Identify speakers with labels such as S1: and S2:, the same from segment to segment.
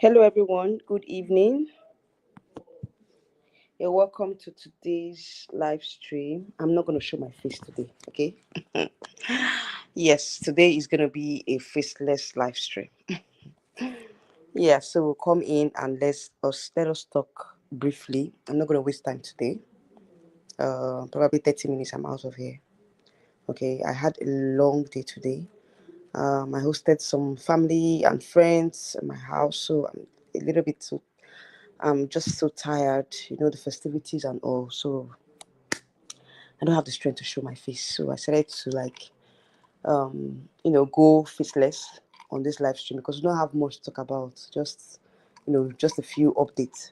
S1: Hello, everyone. Good evening. You're welcome to today's live stream. I'm not going to show my face today, okay? Yes, today is going to be a faceless live stream. Yeah, so we'll come in and let us talk briefly. I'm not going to waste time today. Probably 30 minutes. I'm out of here. Okay, I had a long day today. I hosted some family and friends at my house, so I'm a little bit too. I'm just so tired, the festivities and all. So I don't have the strength to show my face. So I decided to go faceless on this live stream because we don't have much to talk about. Just a few updates.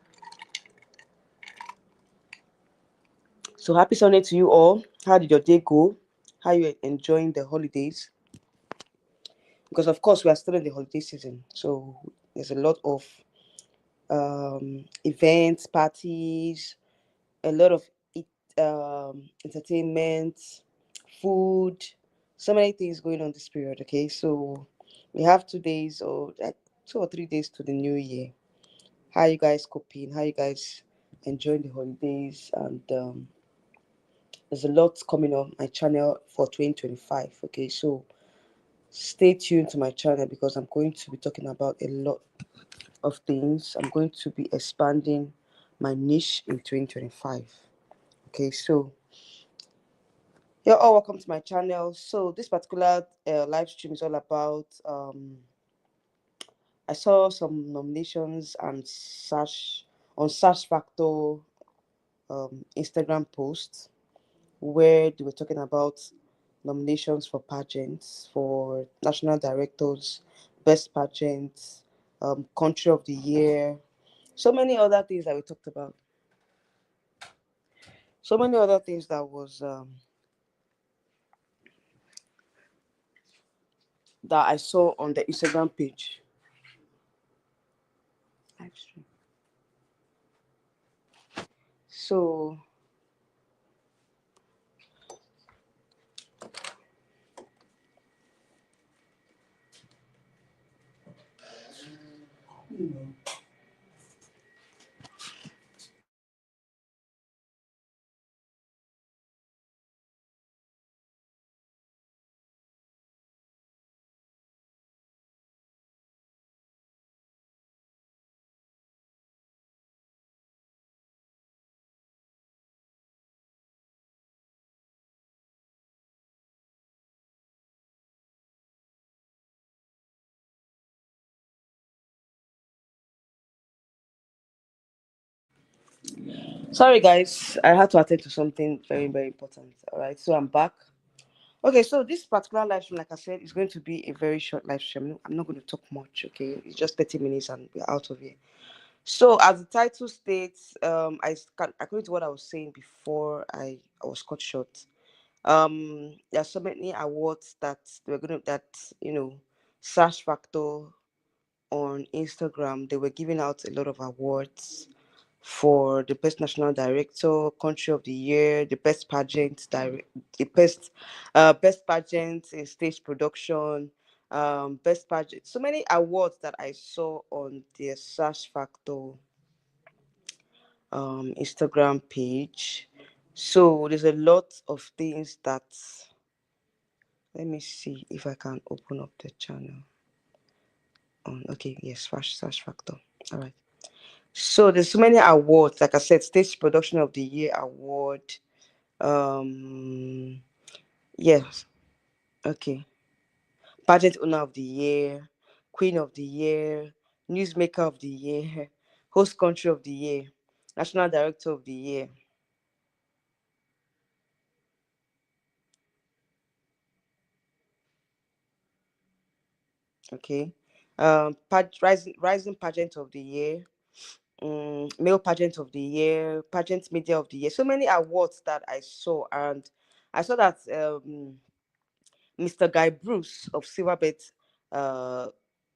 S1: So happy Sunday to you all. How did your day go? How you enjoying the holidays? Because of course we are still in the holiday season. So there's a lot of events, parties, a lot of entertainment, food, so many things going on this period. Okay, so we have 2 days or 2 or 3 days to the new year. How you guys coping? How you guys enjoying the holidays? And there's a lot coming on my channel for 2025. Okay, so stay tuned to my channel because I'm going to be talking about a lot of things. I'm going to be expanding my niche in 2025. Okay, so you're all welcome to my channel. So this particular live stream is all about. I saw some nominations and search on Search Factor Instagram posts where they were talking about nominations for pageants, for national directors, best pageants, country of the year, so many other things that we talked about. So many other things that I saw on the Instagram page. Live stream. So sorry guys, I had to attend to something very, very important. All right, so I'm back. Okay, so this particular live stream, like I said, is going to be a very short live stream. I'm not going to talk much. Okay, it's just 30 minutes and we're out of here. So, as the title states, according to what I was saying before, I was cut short. There are so many awards that they were gonna that Search Factor on Instagram, they were giving out a lot of awards for the best national director, country of the year, the best best pageant in stage production, best pageant. So many awards that I saw on the Search Factor Instagram page. So there's a lot of things that. Let me see if I can open up the channel. Okay, yes, Search Factor. All right. So there's so many awards. Like I said, Stage Production of the Year award. Um, yes. Okay. Pageant Owner of the Year, Queen of the Year, Newsmaker of the Year, Host Country of the Year, National Director of the Year. Okay. Rising Pageant of the Year, Male Pageant of the Year, Pageant Media of the Year. So many awards that I saw, and I saw that Mr. Guy Bruce of uh,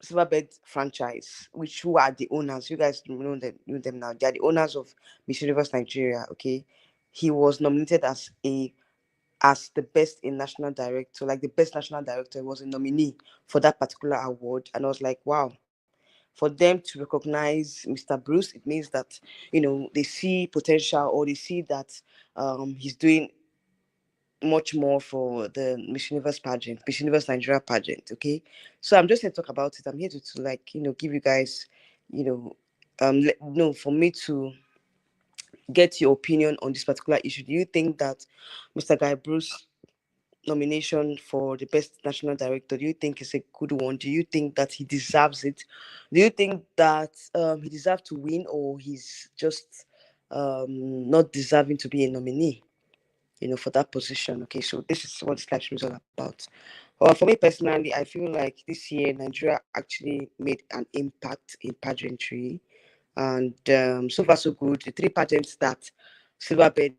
S1: Silverbed franchise, which who are the owners. You guys know them now. They are the owners of Miss Universe Nigeria. Okay, he was nominated as the best in national director, like the best national director. He was a nominee for that particular award, and I was like, wow. For them to recognize Mr. Bruce, it means that they see potential, or they see that he's doing much more for the Miss Universe pageant, Miss Universe Nigeria pageant. Okay, so I'm just here to talk about it. I'm here to like give you guys, you know, no, for me to get your opinion on this particular issue. Do you think that Mr. Guy Bruce nomination for the best national director, do you think is a good one? Do you think that he deserves it? Do you think that he deserves to win, or he's just not deserving to be a nominee? For that position. Okay, so this is what this live stream is all about. Well, for me personally, I feel like this year Nigeria actually made an impact in pageantry, and so far so good. The three pageants that Silverbed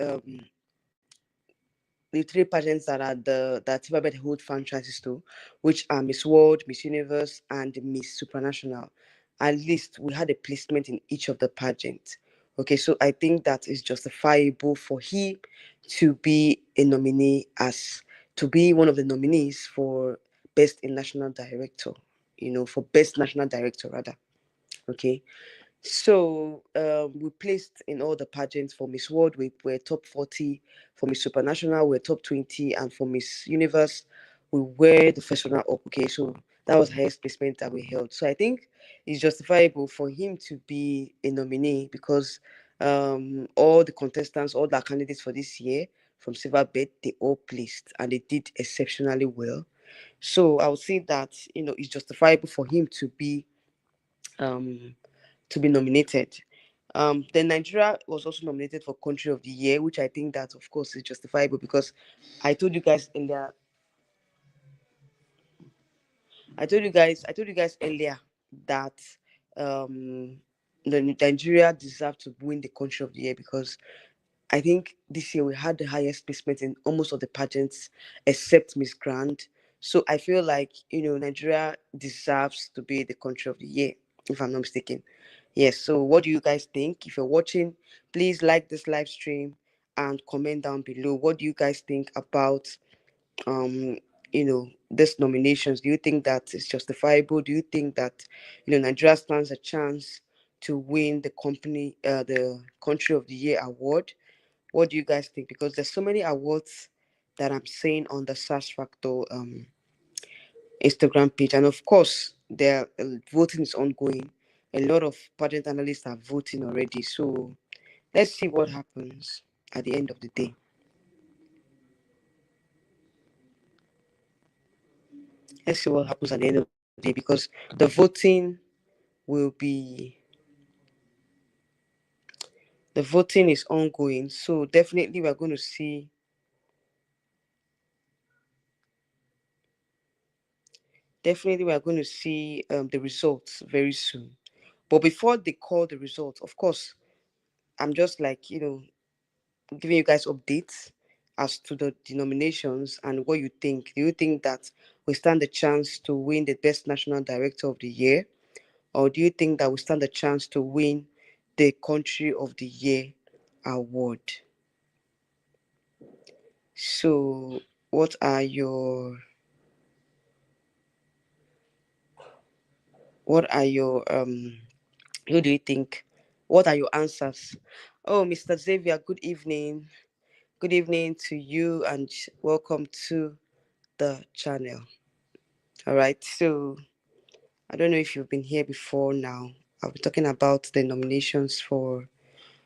S1: um, the three pageants that are that Silverbed hold franchises to, which are Miss World, Miss Universe, and Miss Supranational. At least we had a placement in each of the pageants. Okay, so I think that is justifiable for him to be a nominee, as to be one of the nominees for best in national director. For best national director rather. Okay, so we placed in all the pageants. For Miss World, we were top 40. For Miss Supranational, we were top 20. And for Miss Universe, we were the first runner up. Okay, so that was the highest placement that we held. So I think it's justifiable for him to be a nominee, because all the contestants, all the candidates for this year from Silverbed, they all placed and they did exceptionally well. So I would say that it's justifiable for him um, to be nominated. Then Nigeria was also nominated for Country of the Year, which I think that, of course, is justifiable, because I told you guys earlier. I told you guys earlier that the Nigeria deserved to win the Country of the Year, because I think this year we had the highest placement in almost all the pageants except Miss Grand. So I feel like Nigeria deserves to be the Country of the Year, if I'm not mistaken. Yes. So what do you guys think? If you're watching, please like this live stream and comment down below. What do you guys think about um this nominations? Do you think that it's justifiable? Do you think that Nigeria stands a chance to win the Country of the Year award? What do you guys think? Because there's so many awards that I'm seeing on the Search Factor Instagram page, and of course, their voting is ongoing. A lot of pageant analysts are voting already, so let's see what happens at the end of the day. Let's see what happens at the end of the day, because the voting will be the voting is ongoing. So definitely we are going to see the results very soon. But before they call the results, of course, I'm just like giving you guys updates as to the denominations and what you think. Do you think that we stand a chance to win the best national director of the year? Or do you think that we stand a chance to win the Country of the Year award? So what are your what are your who do you think? What are your answers? Oh, Mr. Xavier, good evening. Good evening to you, and welcome to the channel. All right. So I don't know if you've been here before now. I'll be talking about the nominations for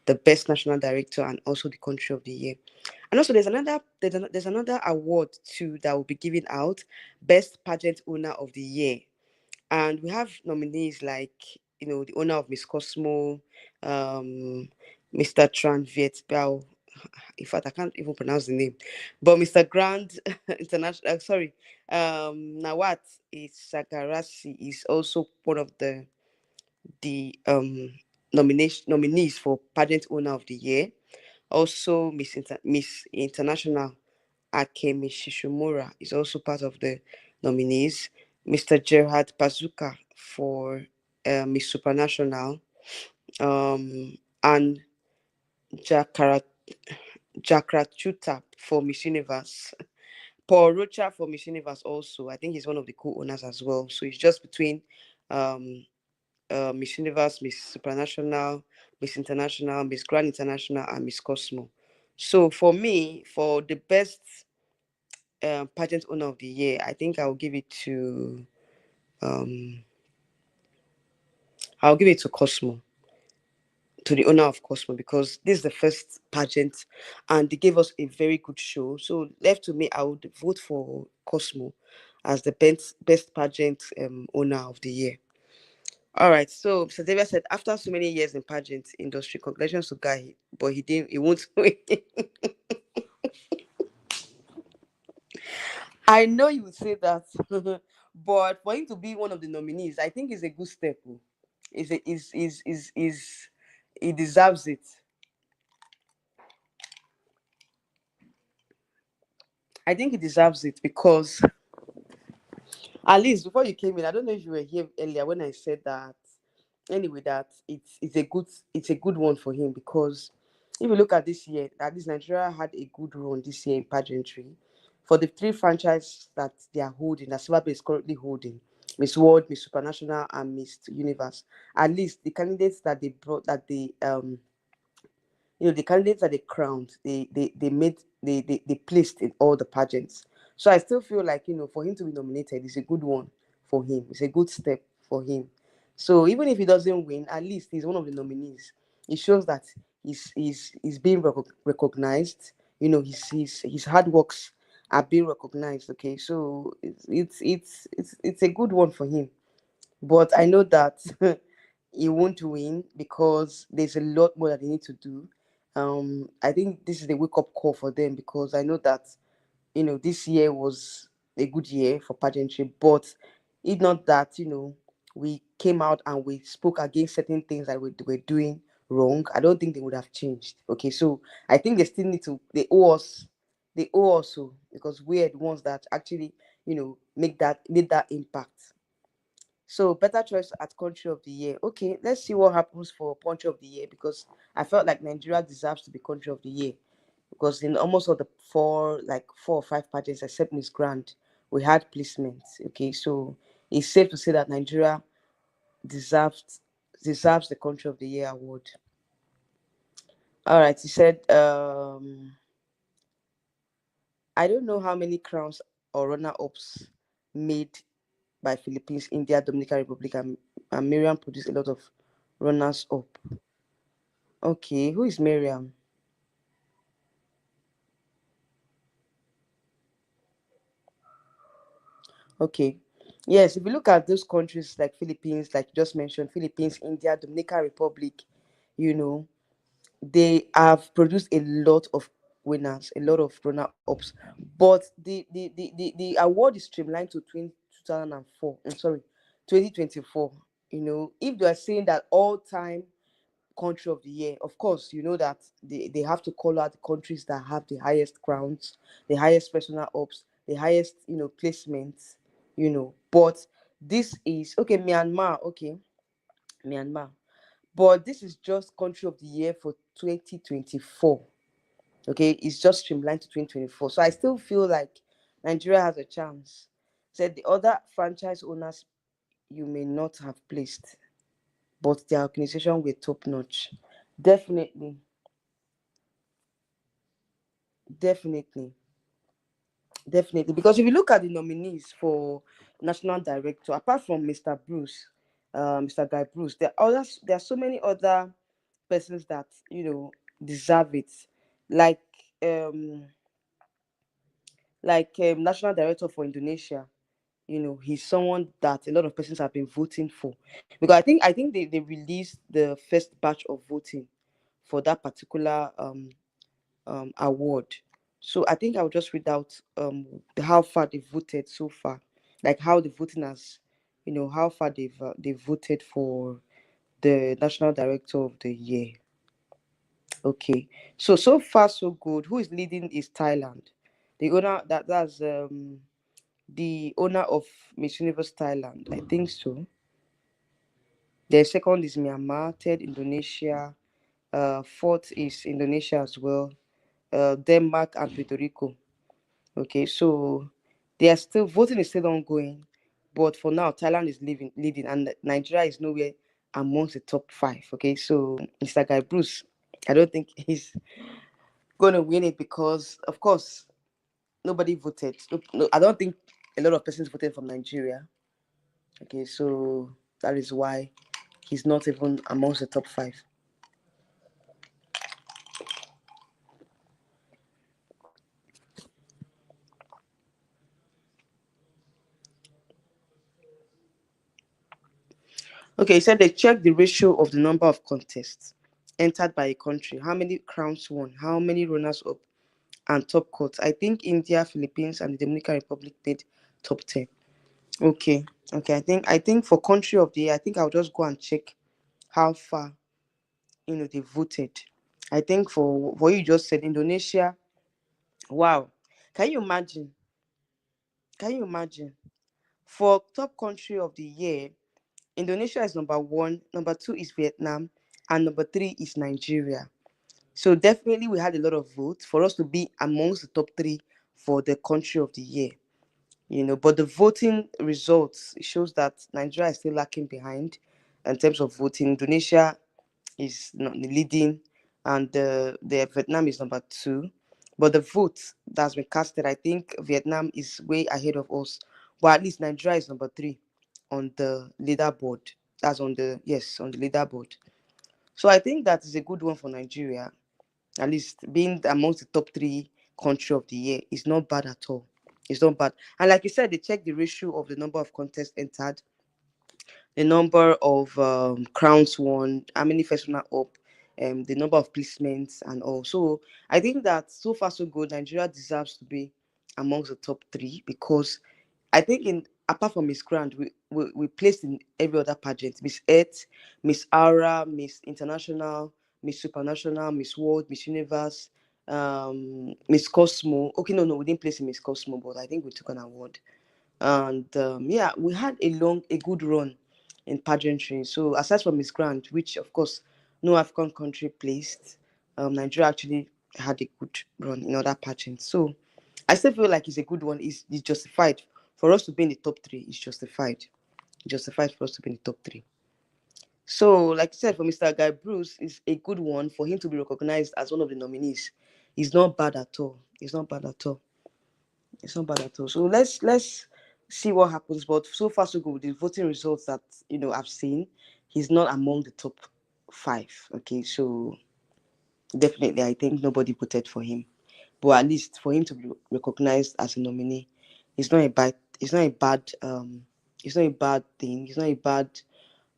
S1: the best national director and also the Country of the Year. And also there's another award too that will be given out, best pageant owner of the year. And we have nominees like the owner of Miss Cosmo, Mr. Tran Viet Bao. In fact, I can't even pronounce the name, but Mr. Grand International. Sorry, Nawat is Sagarasi is also one of the nominees for pageant owner of the year. Also, Miss International Akemi Shishimura is also part of the nominees. Mr. Gerhard Bazuka for Miss Supranational, and Jakara Jakrachuta for Miss Universe. Paul Rocha for Miss Universe also. I think he's one of the co-owners as well. So it's just between um, Miss Universe, Miss Supranational, Miss International, Miss Grand International, and Miss Cosmo. So for me, for the best pageant owner of the year, I think um, I'll give it to Cosmo, to the owner of Cosmo, because this is the first pageant and they gave us a very good show. So left to me, I would vote for Cosmo as the best pageant owner of the year. All right. So Mr. David said, after so many years in pageant industry, congratulations to Guy, but he didn't. He won't win. I know you would say that, but for him to be one of the nominees, I think is a good step. Oh. Is he deserves it. I think he deserves it because at least before you came in, I don't know if you were here earlier when I said that. Anyway, that it's a good one for him, because if you look at this year, at least Nigeria had a good run this year in pageantry. For the three franchises that they are holding, that Silver is currently holding, Miss World, Miss Supranational, and Miss Universe. At least the candidates that they brought, that they the candidates that they crowned, they made they placed in all the pageants. So I still feel like, for him to be nominated is a good one for him. It's a good step for him. So even if he doesn't win, at least he's one of the nominees. It shows that he's being recognized. His hard works are being recognized. Okay, so it's a good one for him. But I know that he won't win because there's a lot more that they need to do. I think this is a wake up call for them, because I know that this year was a good year for pageantry, but it's not that we came out and we spoke against certain things that we were doing wrong. I don't think they would have changed. Okay, so I think they still need to. They owe us, so because we're the ones that actually made that impact. So better choice at country of the year. Okay, let's see what happens for country of the year, because I felt like Nigeria deserves to be country of the year, because in almost all the four or five pageants except Miss Grand, we had placements. Okay, so it's safe to say that Nigeria deserves deserves the country of the year award. All right, he said, I don't know how many crowns or runner-ups made by Philippines, India, Dominican Republic, and Miriam produced a lot of runners up. Okay, who is Miriam? Okay. Yes, if you look at those countries like Philippines, like you just mentioned, Philippines, India, Dominican Republic, you know, they have produced a lot of winners, a lot of runner-ups. But the award is streamlined to 2004. I'm sorry, 2024. If they are saying that all-time country of the year, of course, you know that they have to call out the countries that have the highest crowns, the highest personal ops, the highest placements. But this is okay, Myanmar. Okay, Myanmar, but this is just country of the year for 2024. Okay, it's just streamlined to 2024, so I still feel like Nigeria has a chance. Said the other franchise owners you may not have placed, but their organization were top notch. Definitely, definitely, definitely. Because if you look at the nominees for national director, apart from Mr. Bruce, Mr. Guy Bruce, there are others. There are so many other persons that deserve it, like um, national director for Indonesia. He's someone that a lot of persons have been voting for, because I think they released the first batch of voting for that particular award. So I think I'll just read out how far they voted so far, like how the voting has, how far they voted for the national director of the year. Okay, so far so good. Who is leading is Thailand. The owner that's the owner of Miss Universe Thailand. I think so. The second is Myanmar. Third, Indonesia. Fourth is Indonesia as well. Denmark and Puerto Rico. Okay, so they are still voting is still ongoing, But for now, Thailand is leading, and Nigeria is nowhere amongst the top five. Okay, so Mr. Guy Bruce, I don't think he's going to win it because, of course, nobody voted. No, I don't think a lot of persons voted from Nigeria. Okay, so that is why he's not even amongst the top five. Okay, he said they checked the ratio of the number of contests entered by a country, how many crowns won, how many runners up, and top cuts. I think India, Philippines, and the Dominican Republic made top 10. Okay, okay. I think for country of the year, I think I'll just go and check how far they voted. I think for what you just said, Indonesia. Wow, can you imagine? Can you imagine? For top country of the year, Indonesia is number one, number two is Vietnam, and number three is Nigeria. So definitely we had a lot of votes for us to be amongst the top three for the country of the year. But the voting results shows that Nigeria is still lacking behind in terms of voting. Indonesia is not leading, and the Vietnam is number two. But the vote that's been casted, I think Vietnam is way ahead of us. But at least Nigeria is number three on the leaderboard. That's on the leaderboard. So I think that is a good one for Nigeria. At least being amongst the top three country of the year is not bad at all. It's not bad. And like you said, they check the ratio of the number of contests entered, the number of crowns won, how many first runner up, the number of placements and all. So I think that so far so good. Nigeria deserves to be amongst the top three because I think in apart from Miss Grand, we placed in every other pageant. Miss Earth, Miss Aura, Miss International, Miss Supranational, Miss World, Miss Universe, Miss Cosmo. Okay, no, we didn't place in Miss Cosmo, but I think we took an award. And yeah, we had a good run in pageantry. So aside from Miss Grand, which of course no African country placed, Nigeria actually had a good run in other pageants. So I still feel like it's a good one. It's justified for us to be in the top three. It's justified. Justified for us to be in the top three. So, like I said, for Mr. Guy Bruce, it's a good one for him to be recognized as one of the nominees. It's not bad at all. It's not bad at all. It's not bad at all. So let's see what happens. But so far so good with the voting results that I've seen. He's not among the top five. Okay, so definitely I think nobody voted for him. But at least for him to be recognized as a nominee, it's not a bad it's not a bad thing. It's not a bad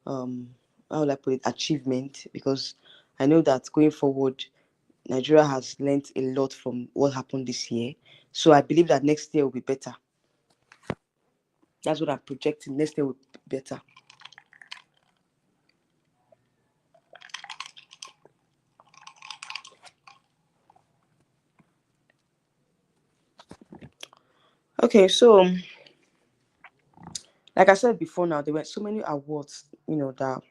S1: how would I put it, achievement, because I know that going forward Nigeria has learnt a lot from what happened this year. So I believe that next year will be better. That's what I'm projecting. Next year will be better. Okay, so like I said before, now there were so many awards, that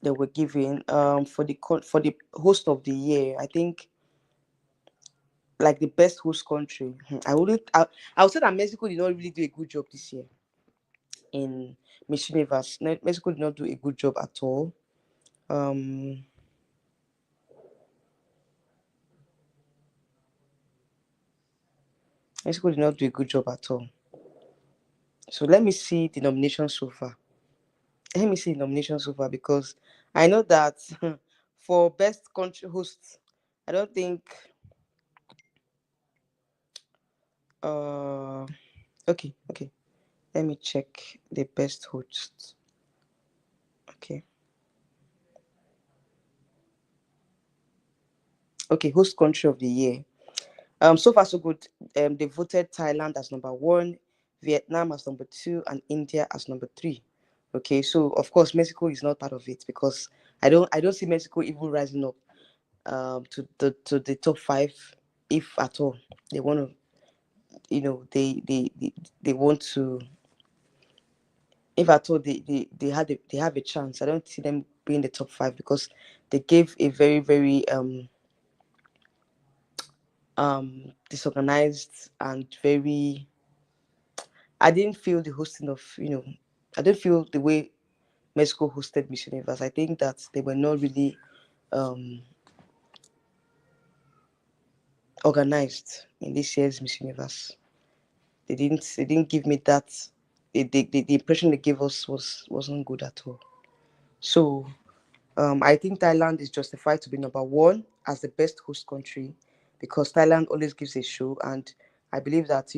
S1: they were given. For the host of the year, I think like the best host country. I would say that Mexico did not really do a good job this year in Miss Universe. Mexico did not do a good job at all. Um, Mexico did not do a good job at all. So let me see the nomination so far. Let me see the nomination so far because I know that for best country host, I don't think. Uh, okay. Let me check the best host. Okay, okay, host country of the year. So far so good. They voted Thailand as number one, Vietnam as number two, and India as number three. Okay, so of course Mexico is not part of it because I don't see Mexico even rising up to the top five, if at all. They want to, they want to, if at all they have a chance. I don't see them being the top five because they gave a very very disorganized and very I didn't feel the hosting of, I didn't feel the way Mexico hosted Miss Universe. I think that they were not really um, organized in this year's Miss Universe. They didn't give me that. The impression they gave us wasn't good at all. So I think Thailand is justified to be number one as the best host country because Thailand always gives a show, and I believe that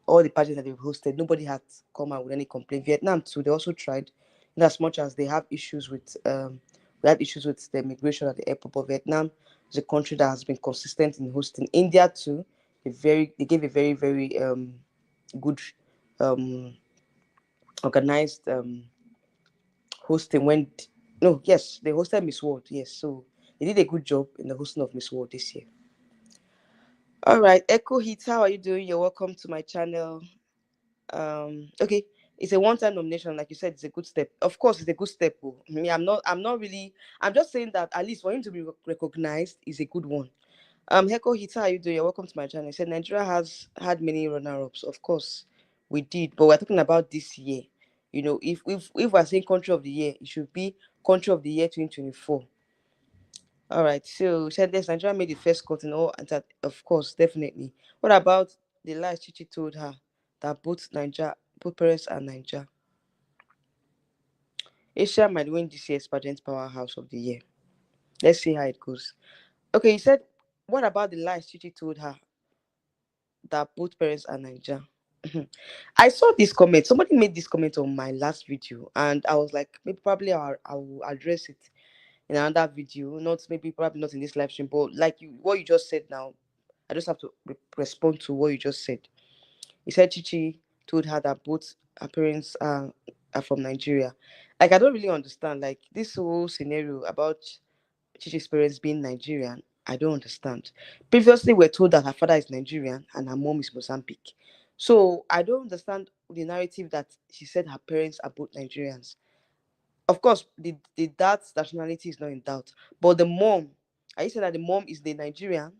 S1: all the pageants that they've hosted, nobody had come out with any complaint. Vietnam too, they also tried, in as much as they have issues with we had issues with the immigration at the airport, but Vietnam is a country that has been consistent in hosting. India too, they gave a very very good um organized hosting when no yes they hosted Miss World, yes, so they did a good job in the hosting of Miss World this year. All right, Echo Hits, how are you doing? You're welcome to my channel. Okay, it's a one-time nomination, like you said. It's a good step, of course. It's a good step. Oh. Me, I'm not really, I'm just saying that at least for him to be recognized is a good one. Echo Hits, how are you doing? You're welcome to my channel. He said Nigeria has had many runner-ups. Of course we did, but we're talking about this year. If we're saying country of the year, it should be country of the year 2024. All right. So said this Nigeria made the first cut in all, and that of course, definitely. What about the lies Chichi told her that both parents are Niger? Asia might win this year's pageant powerhouse of the year. Let's see how it goes. Okay, he said, what about the lies Chichi told her that both parents are Niger? I saw this comment. Somebody made this comment on my last video, and I was like, maybe probably I will address it in another video, not maybe probably not in this live stream, but like what you just said now, I just have to respond to what you just said. He said Chichi told her that both her parents are from Nigeria. Like, I don't really understand. Like, this whole scenario about Chichi's parents being Nigerian, I don't understand. Previously, we're told that her father is Nigerian and her mom is Mozambique. So I don't understand the narrative that she said her parents are both Nigerians. Of course, the dad's nationality is not in doubt, but the mom, are you saying that the mom is the Nigerian?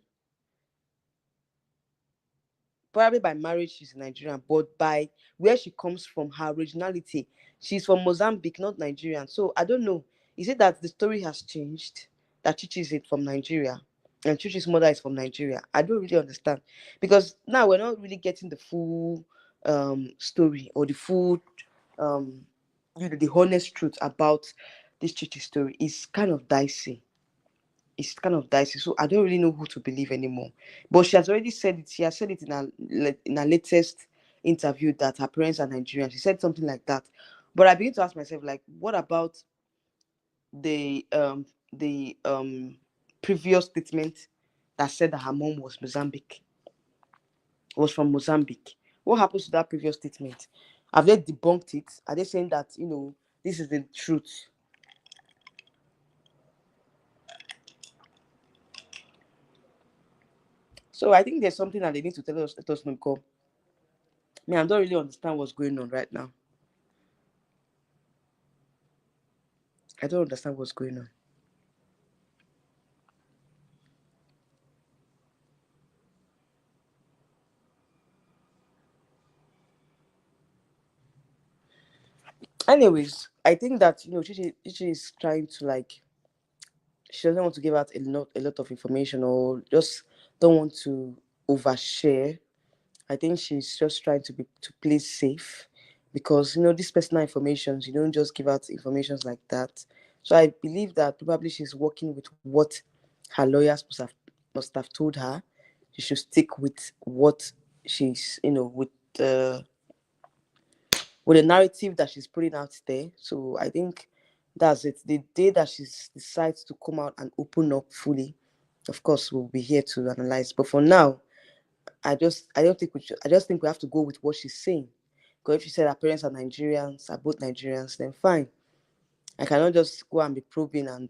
S1: Probably by marriage she's Nigerian, but by where she comes from, her originality, she's from Mozambique, not Nigerian. So I don't know. Is it that the story has changed? That Chichi is it from Nigeria, and Chichi's mother is from Nigeria? I don't really understand because now we're not really getting the full story or the full um the honest truth about this Chichi story. Is kind of dicey. It's kind of dicey. So I don't really know who to believe anymore. But she has already said it. She has said it in her latest interview that her parents are Nigerian. She said something like that. But I begin to ask myself, like, what about the um the previous statement that said that her mom was from Mozambique? What happens to that previous statement? Have they debunked it? Are they saying that this is the truth? So I think there's something that they need to tell us, let us know. Because me, I don't really understand what's going on right now. I don't understand what's going on. Anyways, I think that Chichi is trying to, like, she doesn't want to give out a lot of information, or just don't want to overshare. I think she's just trying to play safe, because these personal informations, you don't just give out informations like that. So I believe that probably she's working with what her lawyers must have told her. She should stick with what she's with the narrative that she's putting out there. So I think that's it. The day that she decides to come out and open up fully, of course, we'll be here to analyze. But for now, I don't think I just think we have to go with what she's saying. Because if she said her parents are both Nigerians, then fine. I cannot just go and be probing,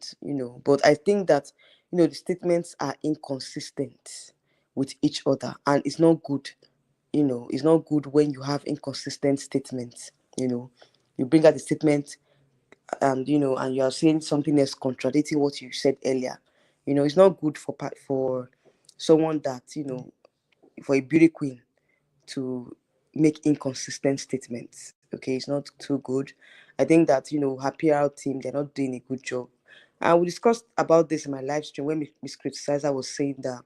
S1: but I think that the statements are inconsistent with each other, and it's not good. It's not good when you have inconsistent statements. You bring out the statement, and you are saying something else contradicting what you said earlier. It's not good for someone that for a beauty queen to make inconsistent statements. Okay, it's not too good. I think that her PR team, they're not doing a good job. And we discussed about this in my live stream when Miss Criticizer was saying that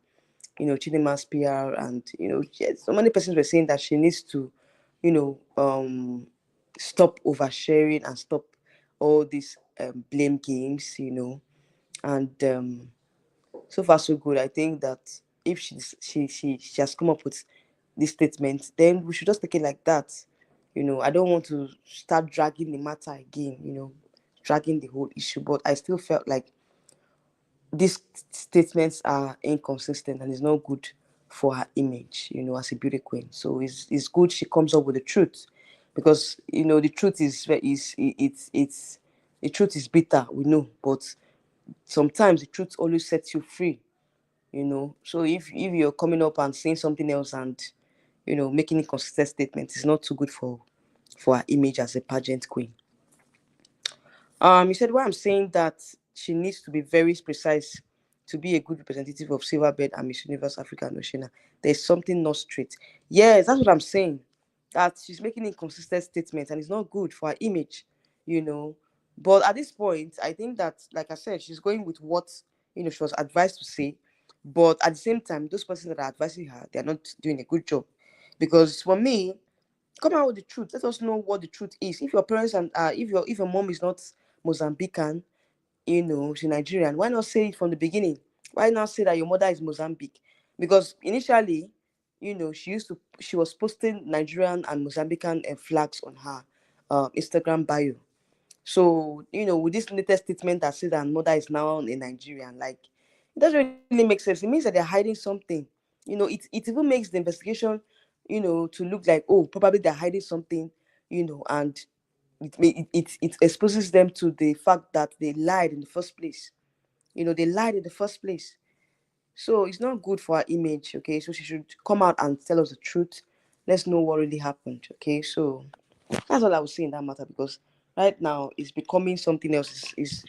S1: Chidinma's PR, and yes, so many persons were saying that she needs to you know stop oversharing and stop all these blame games, and so far so good. I think that if she has come up with this statement, then we should just take it like that. I don't want to start dragging the matter again, dragging the whole issue, but I still felt like these statements are inconsistent and it's not good for her image, as a beauty queen. So it's good she comes up with the truth, because the truth it's the truth is bitter, we know, but sometimes the truth always sets you free. So if you're coming up and saying something else, and making inconsistent statements, is not too good for her image as a pageant queen. You said, why I'm saying that she needs to be very precise to be a good representative of Silverbird and Miss Universe Africa and Oceania. There's something not straight. Yes, that's what I'm saying. That she's making inconsistent statements and it's not good for her image, you know. But at this point, I think that, like I said, she's going with what she was advised to say. But at the same time, those persons that are advising her, they're not doing a good job. Because for me, come out with the truth. Let us know what the truth is. If your parents and if your mom is not Mozambican, she's Nigerian, why not say it from the beginning? Why not say that your mother is Mozambique? Because initially, she was posting Nigerian and Mozambican flags on her Instagram bio. So, with this latest statement that says that mother is now a Nigerian, like, it doesn't really make sense. It means that they're hiding something. It even makes the investigation, to look like, oh, probably they're hiding something, and it exposes them to the fact that they lied in the first place. They lied in the first place. So it's not good for our image, okay? So she should come out and tell us the truth. Let's know what really happened, okay? So that's all I would say in that matter, because right now it's becoming something else. Is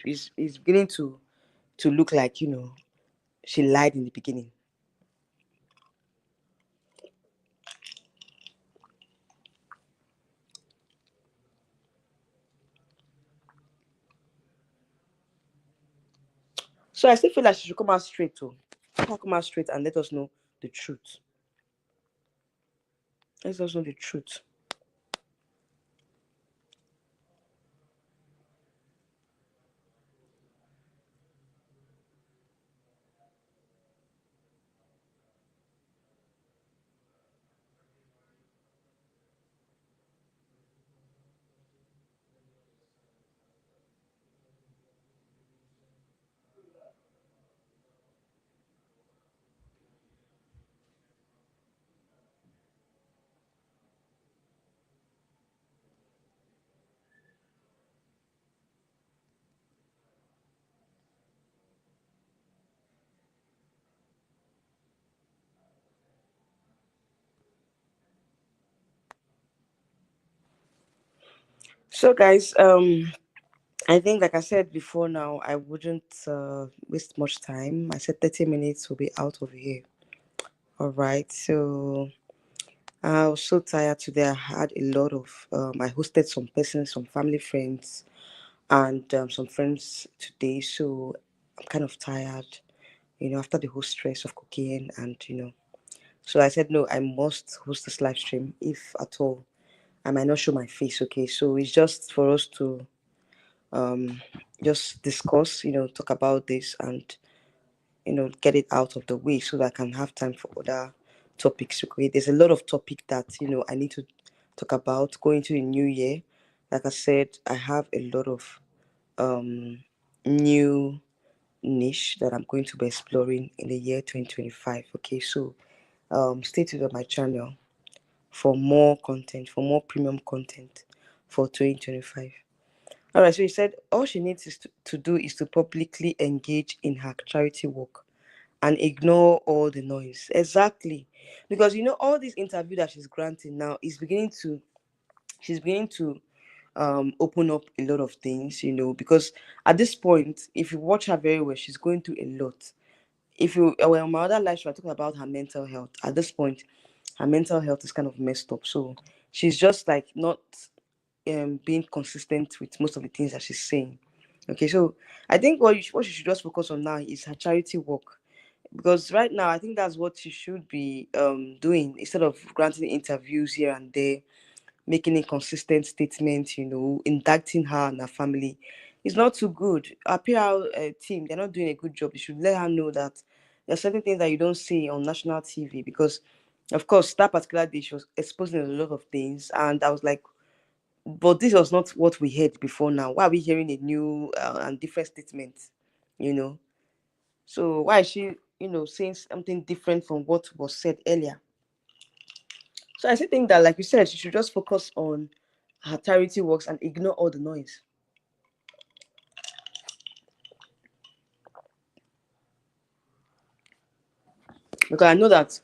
S1: beginning to look like, she lied in the beginning. So I still feel like she should come out straight too. Come out straight and let us know the truth. Let us know the truth. So guys, I think, like I said before, now I wouldn't waste much time. I said 30 minutes will be out of here. All right. So I was so tired today. I had a lot of, I hosted some persons, some family friends, and some friends today. So I'm kind of tired, after the whole stress of cooking. And, so I said, no, I must host this live stream if at all. I might not show my face. Okay. So it's just for us to um, just discuss, talk about this, and get it out of the way so that I can have time for other topics. Okay, there's a lot of topic that I need to talk about going to the new year. Like I said, I have a lot of um new niche that I'm going to be exploring in the year 2025. Okay, so stay tuned on my channel for more content, for more premium content for 2025. All right, so he said all she needs to do is to publicly engage in her charity work and ignore all the noise. Exactly. Because all this interview that she's granting now is beginning to she's beginning to open up a lot of things, because at this point, if you watch her very well, she's going through a lot. If you well, my other live show, I talking about her mental health. At this point, her mental health is kind of messed up. So she's just like not being consistent with most of the things that she's saying. Okay, so I think what you should just focus on now is her charity work, because right now I think that's what she should be doing instead of granting interviews here and there, making inconsistent statements, indicting her and her family. It's not too good. Our PR team, they're not doing a good job. They should let her know that there are certain things that you don't see on national TV, because, of course, that particular day she was exposing a lot of things, and I was like, but this was not what we heard before now. Why are we hearing a new and different statement? You know, so why is she, saying something different from what was said earlier? So I still think that, like you said, she should just focus on her charity works and ignore all the noise. Because I know that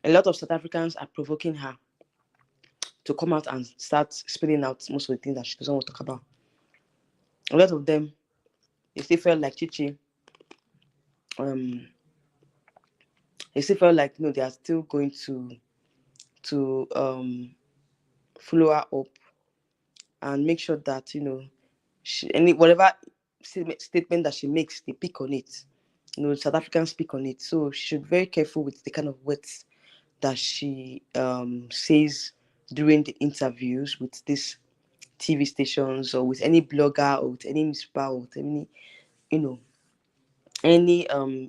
S1: a lot of South Africans are provoking her to come out and start spilling out most of the things that she doesn't want to talk about. A lot of them, they still felt like Chichi, um, they still felt like, they are still going to follow her up and make sure that, any whatever statement that she makes, they pick on it. South Africans speak on it. So she should be very careful with the kind of words that she says during the interviews with these TV stations, or with any blogger, or with any newspaper, or with you know, any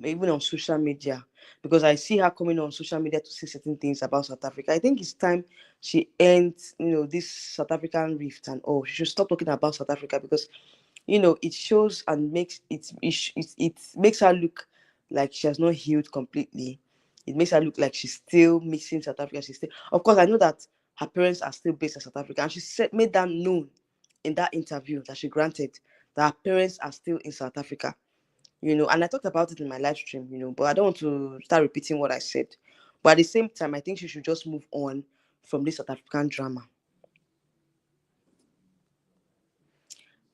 S1: even on social media, because I see her coming on social media to say certain things about South Africa. I think it's time she ends, this South African rift and all. She should stop talking about South Africa, because it shows and makes it makes her look like she has not healed completely. It makes her look like she's still missing South Africa. She's still, of course, I know that her parents are still based in South Africa, and she said, made that known in that interview that she granted, that her parents are still in South Africa. And I talked about it in my live stream, but I don't want to start repeating what I said. But at the same time, I think she should just move on from this South African drama.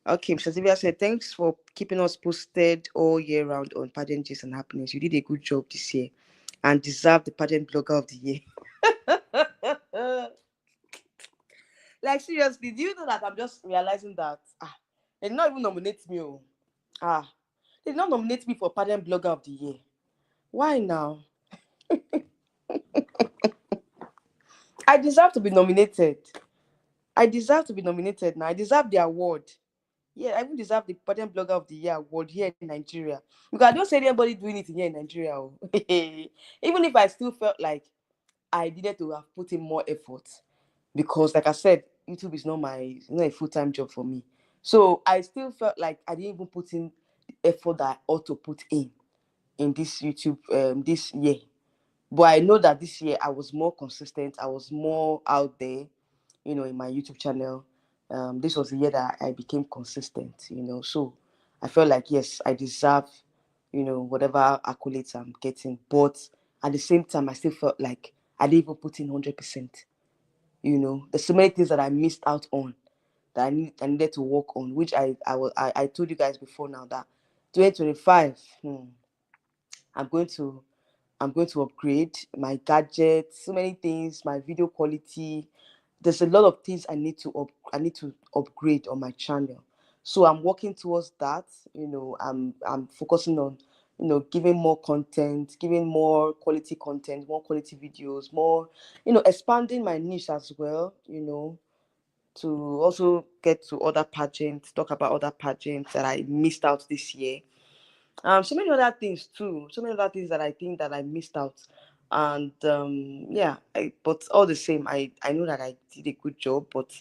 S1: Okay, Mr. Sylvia said, thanks for keeping us posted all year round on pageant gist and happenings. You did a good job this year and deserve the pageant blogger of the year. Like, seriously, do you know that I'm just realizing that they did not even nominate me? Oh. They did not nominate me for pageant blogger of the year. Why now? I deserve to be nominated. I deserve to be nominated now. I deserve the award. Yeah, I even deserve the pageant blogger of the year award here in Nigeria. Because I don't see anybody doing it here in Nigeria. Oh. Even if I still felt like I needed to have put in more effort. Because like I said, YouTube is not a full-time job for me. So I still felt like I didn't even put in the effort that I ought to put in this YouTube this year. But I know that this year I was more consistent. I was more out there, in my YouTube channel. This was the year that I became consistent, So I felt like, yes, I deserve, whatever accolades I'm getting. But at the same time, I still felt like I didn't even put in 100%. There's so many things that I missed out on that I needed to work on, which I told you guys before now that 2025, I'm going to I'm going to upgrade my gadgets, so many things, my video quality. There's a lot of things I need to upgrade on my channel. So I'm working towards that. I'm focusing on, giving more content, giving more quality content, more quality videos, more, expanding my niche as well, to also get to other pageants, talk about other pageants that I missed out this year. So many other things too. So many other things that I think that I missed out. And yeah, but all the same, I know that I did a good job, but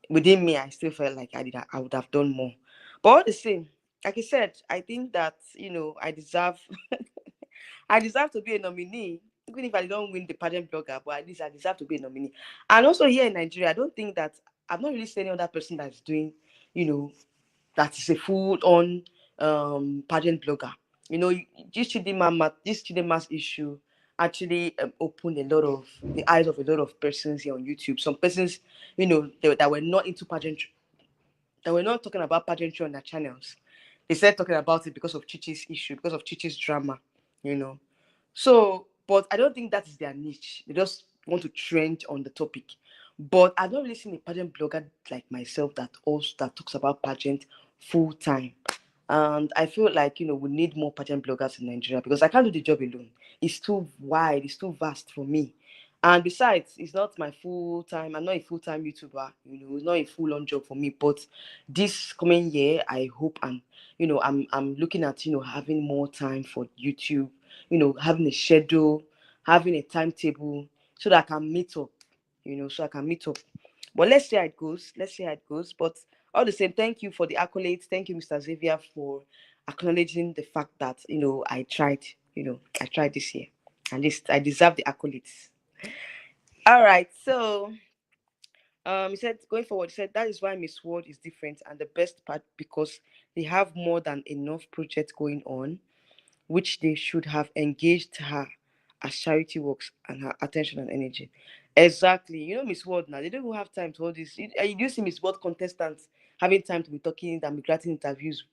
S1: within me, I still felt like I would have done more. But all the same, like I said, I think that I deserve I deserve to be a nominee, even if I don't win the pageant blogger, but at least I deserve to be a nominee. And also here in Nigeria, I don't think that I've not really seen any other person that's doing, you know, that is a full-on pageant blogger. This Chidema's issue actually opened a lot of the eyes of a lot of persons here on YouTube. Some persons, that were not into pageantry, that were not talking about pageantry on their channels. They started talking about it because of Chichi's issue, because of Chichi's drama, you know. So But I don't think that is their niche. They just want to trend on the topic. But I've not really seen a pageant blogger like myself that talks about pageant full time. And I feel like, we need more pageant bloggers in Nigeria because I can't do the job alone. It's too wide, it's too vast for me. And besides, it's not my full time. I'm not a full time YouTuber. It's not a full on job for me. But this coming year, I hope, and I'm looking at having more time for YouTube. Having a schedule, having a timetable, so that I can meet up. So I can meet up. But let's see how it goes. Let's see how it goes. But all the same, thank you for the accolades. Thank you, Mr. Xavier, for acknowledging the fact that I tried. I tried this year, and this I deserve the accolades. All right. So he said going forward, he said that is why Miss World is different, and the best part because they have more than enough projects going on, which they should have engaged her as charity works and her attention and energy. Exactly. Miss World now, they don't even have time to all this. You do see Miss World contestants having time to be talking and be granting interviews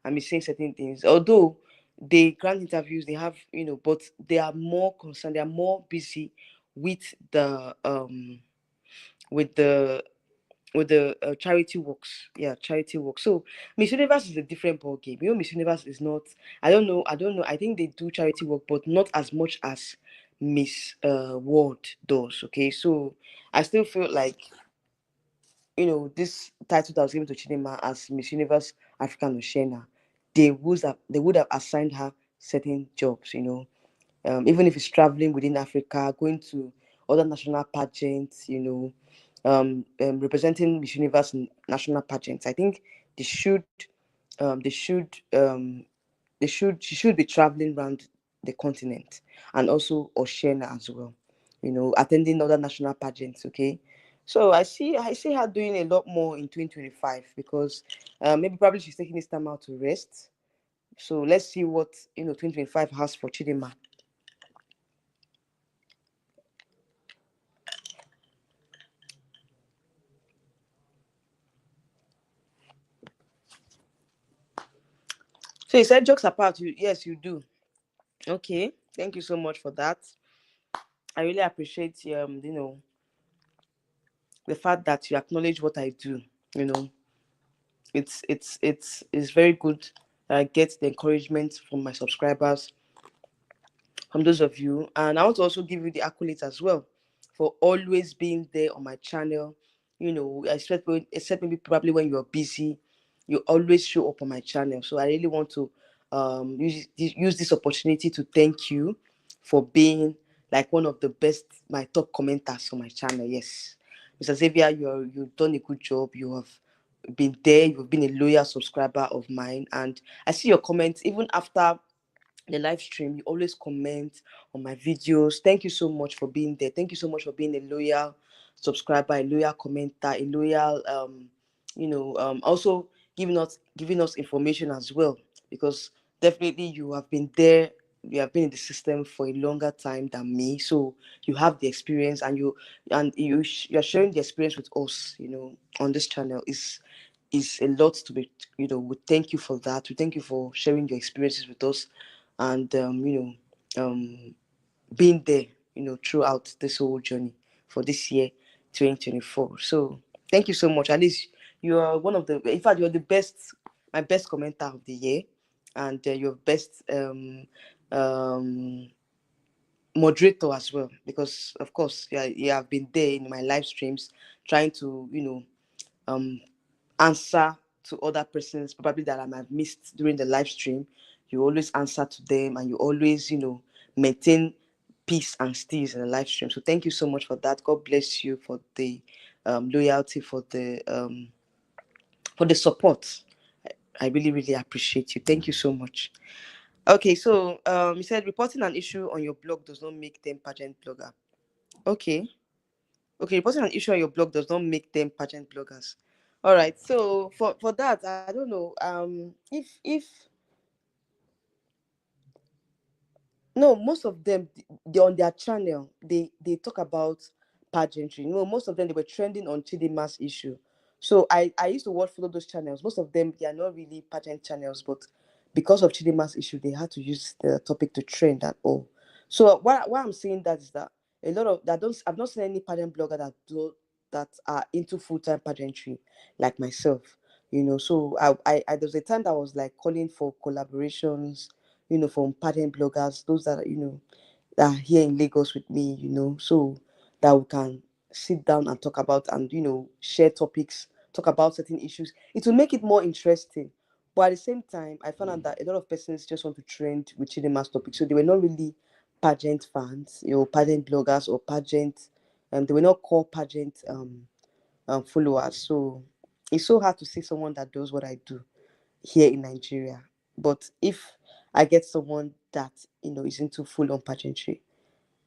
S1: and be saying certain things. Although they grant interviews, they have, but they are more concerned, they are more busy with with the the charity works. Yeah, charity work. So Miss Universe is a different ball game. Miss Universe is not. I don't know. I think they do charity work, but not as much as Miss World does. Okay, so I still feel like this title that was given to Chidima as Miss Universe African Oceania, they would have assigned her certain jobs. Even if it's traveling within Africa, going to other national pageants, representing Miss Universe in national pageants. I think they should, um, they should, um, she should be traveling around the continent and also Oceania as well. Attending other national pageants. Okay, so I see her doing a lot more in 2025 because maybe probably she's taking this time out to rest. So let's see what 2025 has for Chidima. So you said jokes apart, yes, you do. Okay, thank you so much for that. I really appreciate the fact that you acknowledge what I do. You know, it's very good that I get the encouragement from my subscribers, from those of you. And I want to also give you the accolades as well for always being there on my channel. Except maybe probably when you're busy, you always show up on my channel. So I really want to use this opportunity to thank you for being like one of the best, my top commenters on my channel. Yes, Mr. Xavier, you've done a good job. You have been there. You've been a loyal subscriber of mine, and I see your comments even after the live stream. You always comment on my videos. Thank you so much for being there. Thank you so much for being a loyal subscriber, a loyal commenter, a loyal also giving us information as well, because definitely you have been there. You have been in the system for a longer time than me, so you have the experience, and you're sharing the experience with us on this channel. Is a lot to be, we thank you for that. We thank you for sharing your experiences with us, and being there throughout this whole journey for this year 2024. So thank you so much. At least you are one of the, in fact, you're the best, my best commenter of the year, and your best um moderator as well, because of course you have been there in my live streams trying to um answer to other persons probably that I might have missed during the live stream. You always answer to them, and you always, maintain peace and steeze in the live stream. So thank you so much for that. God bless you for the loyalty, for the support. I really, really appreciate you. Thank you so much. Okay, so you said reporting an issue on your blog does not make them pageant blogger. Okay. Okay, reporting an issue on your blog does not make them pageant bloggers. All right. So for that, I don't know. If no, most of them, they on their channel, they talk about pageantry. Most of them, they were trending on Chidima's issue. So I used to watch follow those channels. Most of them, they are not really pageant channels, but because of Chidima's issue, they had to use the topic to trend at all. So why I'm saying that is that a lot of that don't I've not seen any pageant blogger that are into full-time pageantry like myself. So I there was a time that I was like calling for collaborations, from pageant bloggers, those that are here in Lagos with me, so that we can sit down and talk about and share topics, talk about certain issues. It will make it more interesting. But at the same time, I found out that a lot of persons just want to trend with Chidema's topic. So they were not really pageant fans, pageant bloggers or pageant, they were not core pageant followers. So it's so hard to see someone that does what I do here in Nigeria. But if I get someone that is into full on pageantry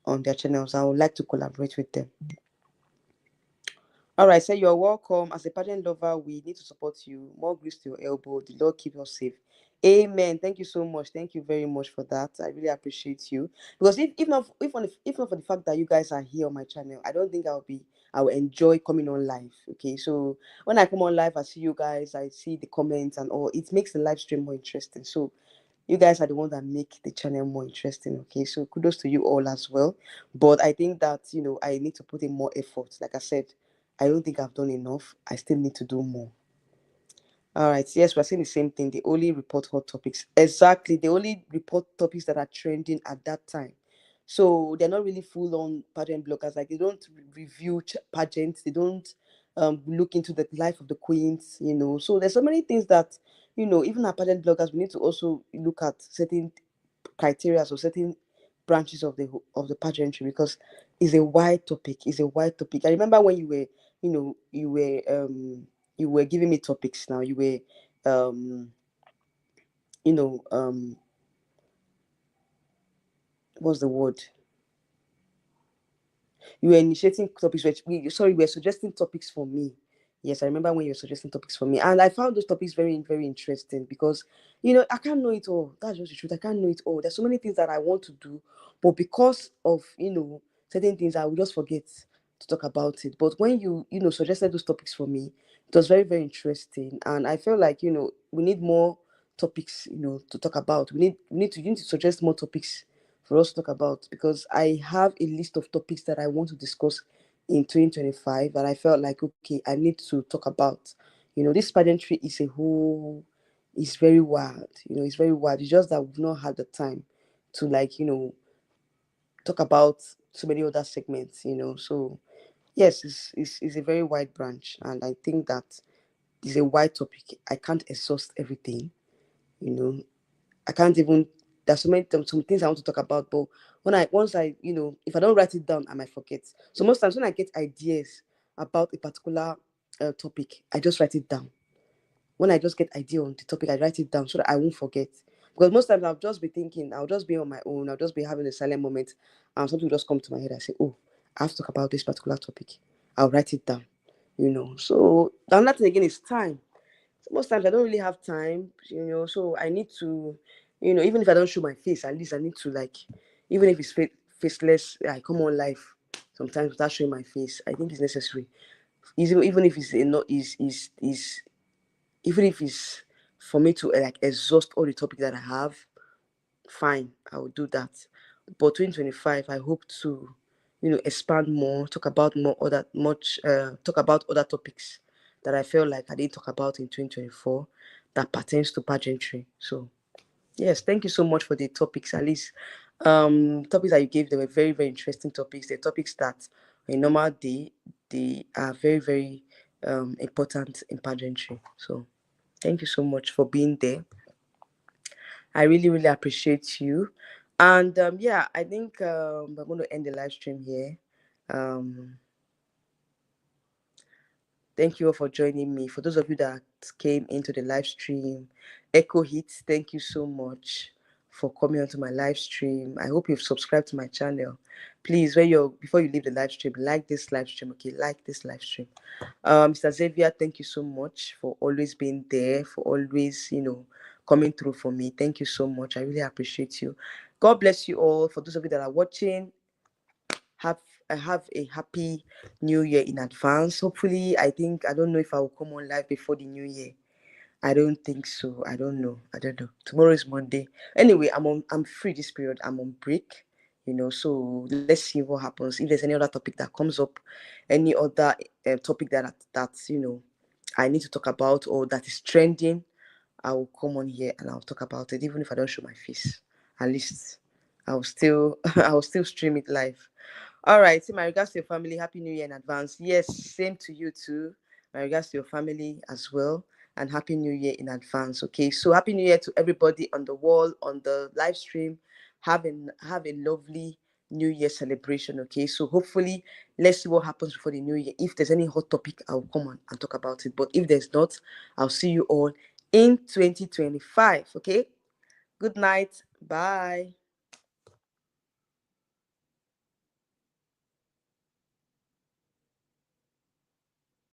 S1: on their channels, I would like to collaborate with them. All right, so you're welcome. As a pageant lover, we need to support you. More grease to your elbow. The Lord keep us safe. Amen. Thank you so much. Thank you very much for that. I really appreciate you. Because if not for the fact that you guys are here on my channel, I don't think I will enjoy coming on live. Okay. So when I come on live, I see you guys, I see the comments and all. It makes the live stream more interesting. So you guys are the ones that make the channel more interesting. Okay, so kudos to you all as well. But I think that I need to put in more effort. Like I said, I don't think I've done enough. I still need to do more. All right, yes, we're saying the same thing. They only report hot topics. Exactly, they only report topics that are trending at that time. So they're not really full on pageant bloggers. Like they don't review pageants. They don't look into the life of the queens. So there's so many things that even our pageant bloggers, we need to also look at certain criteria or certain branches of the pageantry, because it's a wide topic. It's a wide topic. I remember when you were giving me topics. Now you were um you know what's the word, you were initiating topics. Sorry, you were suggesting topics for me. Yes, I remember when you were suggesting topics for me, and I found those topics very, very interesting because I can't know it all. That's just the truth. I can't know it all. There's so many things that I want to do, but because of certain things, I will just forget to talk about it. But when you suggested those topics for me, it was very, very interesting, and I feel like we need more topics to talk about. You need to suggest more topics for us to talk about, because I have a list of topics that I want to discuss in 2025, and I felt like, okay, I need to talk about. This pageantry is very wild. It's very wild. It's just that we've not had the time to talk about so many other segments. So yes, it's a very wide branch, and I think that it's a wide topic. I can't exhaust everything. You know, I can't even. There's some things I want to talk about, but once I if I don't write it down, I might forget. So most times when I get ideas about a particular topic, I just write it down. When I just get idea on the topic, I write it down so that I won't forget. Because most times I'll just be thinking, I'll just be on my own, I'll just be having a silent moment, and something will just come to my head. I say, oh, I have to talk about this particular topic. I'll write it down. So another thing again is time. Most times I don't really have time, so I need to, even if I don't show my face, at least I need to, like, even if it's faceless, I come on live sometimes without showing my face. I think it's necessary. Even if it's not is even if it's for me to like exhaust all the topics that I have, fine, I will do that. But 2025, I hope to, expand more, talk about talk about other topics that I feel like I didn't talk about in 2024 that pertains to pageantry. So yes, thank you so much for the topics. At least, topics that you gave, they were very, very interesting topics. They're topics that on a normal day they are very, very important in pageantry. So thank you so much for being there. I really, really appreciate you. And yeah, I think we're going to end the live stream here. Um, Thank you all for joining me. For those of you that came into the live stream, Echo Hits, thank you so much for coming onto my live stream. I hope you've subscribed to my channel. Please, before you leave the live stream, like this live stream. Okay, like this live stream. Mr. Xavier, thank you so much for always being there, for always, coming through for me. Thank you so much. I really appreciate you. God bless you all. For those of you that are watching, have have a happy new year in advance. Hopefully, I don't know if I will come on live before the new year. I don't think so. I don't know. Tomorrow is Monday. Anyway, I'm free this period. I'm on break. So let's see what happens. If there's any other topic that comes up, any other topic that I need to talk about, or that is trending, I will come on here and I'll talk about it, even if I don't show my face. At least I'll still I will still stream it live. All right. So my regards to your family. Happy New Year in advance. Yes, same to you too. My regards to your family as well. And Happy New Year in advance. Okay. So Happy New Year to everybody on the wall, on the live stream. Have a lovely New Year celebration. Okay. So hopefully, let's see what happens before the New Year. If there's any hot topic, I'll come on and talk about it. But if there's not, I'll see you all in 2025. Okay. Good night. Bye.